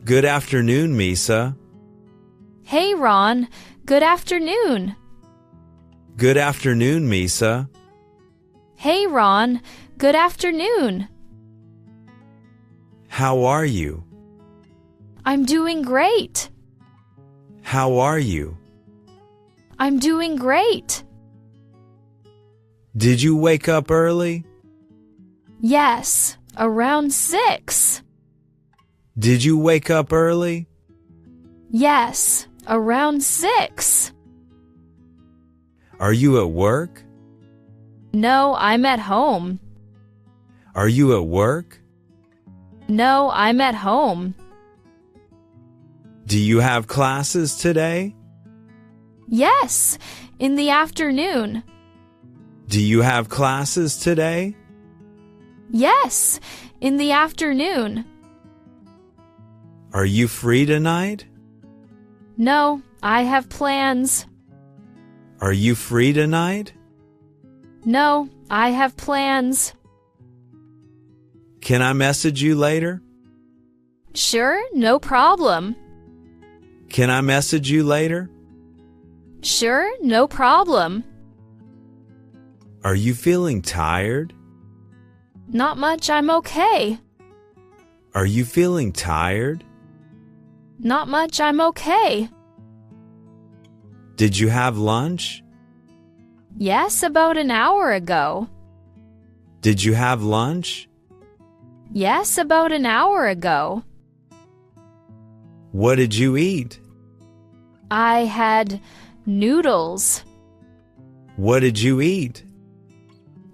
Good afternoon, Misa. Hey, Ron. Good afternoon. Good afternoon, Misa. Hey, Ron. Good afternoon. How are you? I'm doing great. How are you? I'm doing great. Did you wake up early? Yes, around 6. Did you wake up early? Yes, around 6. Are you at work? No, I'm at home. Are you at work? No, I'm at home. Do you have classes today? Yes, in the afternoon. Do you have classes today? Yes, in the afternoon. Are you free tonight? No, I have plans. Are you free tonight? No, I have plans. Can I message you later? Sure, no problem. Can I message you later? Sure, no problem. Are you feeling tired? Not much, I'm okay. Are you feeling tired? Not much, I'm okay. Did you have lunch? Yes, about an hour ago. Did you have lunch? Yes, about an hour ago. What did you eat? I had noodles. What did you eat?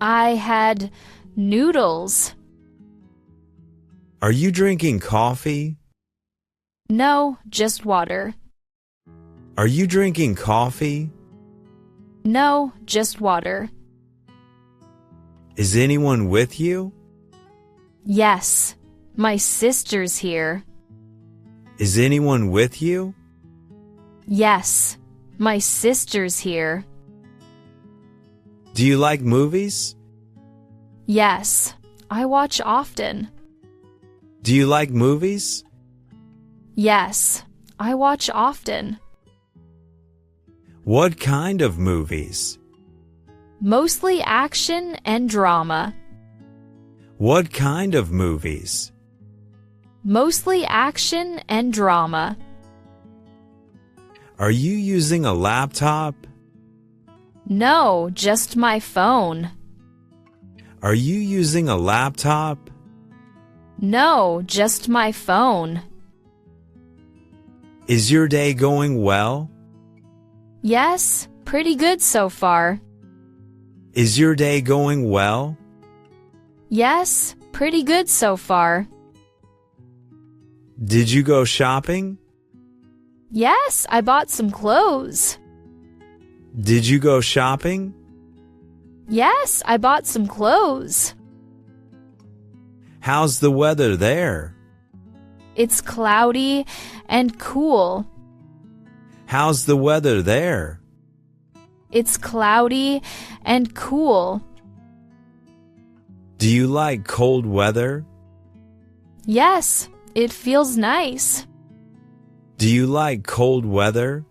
I had noodles. Are you drinking coffee? No, just water. Are you drinking coffee? No, just water. Is anyone with you? Yes, my sister's here. Is anyone with you? Yes, my sister's here. Do you like movies? Yes, I watch often. Do you like movies? Yes, I watch often. What kind of movies? Mostly action and drama. What kind of movies? Mostly action and drama. Are you using a laptop? No, just my phone. Are you using a laptop? No, just my phone. Is your day going well? Yes, pretty good so far. Is your day going well? Yes, pretty good so far. Did you go shopping? Yes, I bought some clothes. Did you go shopping? Yes, I bought some clothes. How's the weather there? It's cloudy and cool. How's the weather there? It's cloudy and cool. Do you like cold weather? Yes, it feels nice. Do you like cold weather?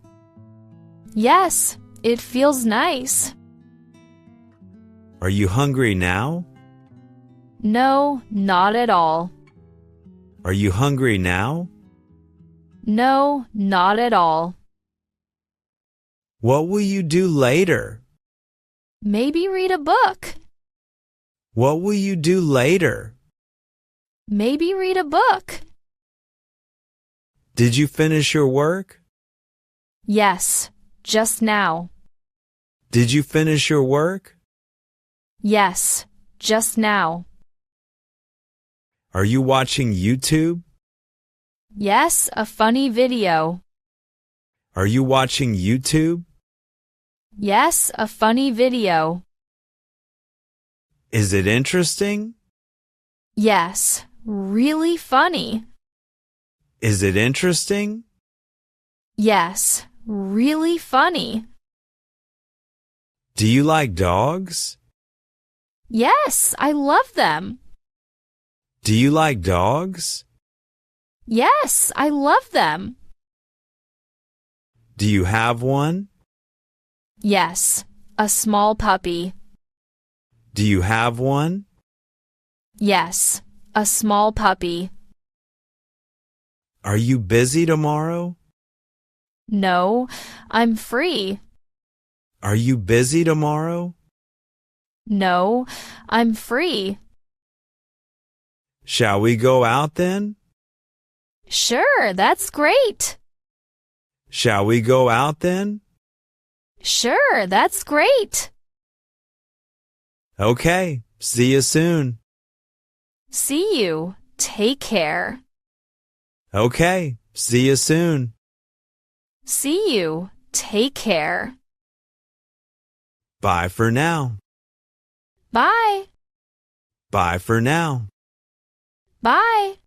Yes, it feels nice. Are you hungry now? No, not at all. Are you hungry now? No, not at all. What will you do later? Maybe read a book. What will you do later? Maybe read a book. Did you finish your work? Yes, just now. Did you finish your work? Yes, just now. Are you watching YouTube? Yes, a funny video. Are you watching YouTube? Yes, a funny video. Is it interesting? Yes, really funny. Is it interesting? Yes, really funny. Do you like dogs? Yes, I love them. Do you like dogs? Yes, I love them. Do you have one? Yes, a small puppy. Do you have one? Yes, a small puppy. Are you busy tomorrow? No, I'm free. Are you busy tomorrow? No, I'm free. Shall we go out then? Sure, that's great. Shall we go out then? Sure, that's great. Okay, see you soon. See you. Take care. Okay, see you soon. See you. Take care. Bye for now. Bye. Bye for now. Bye.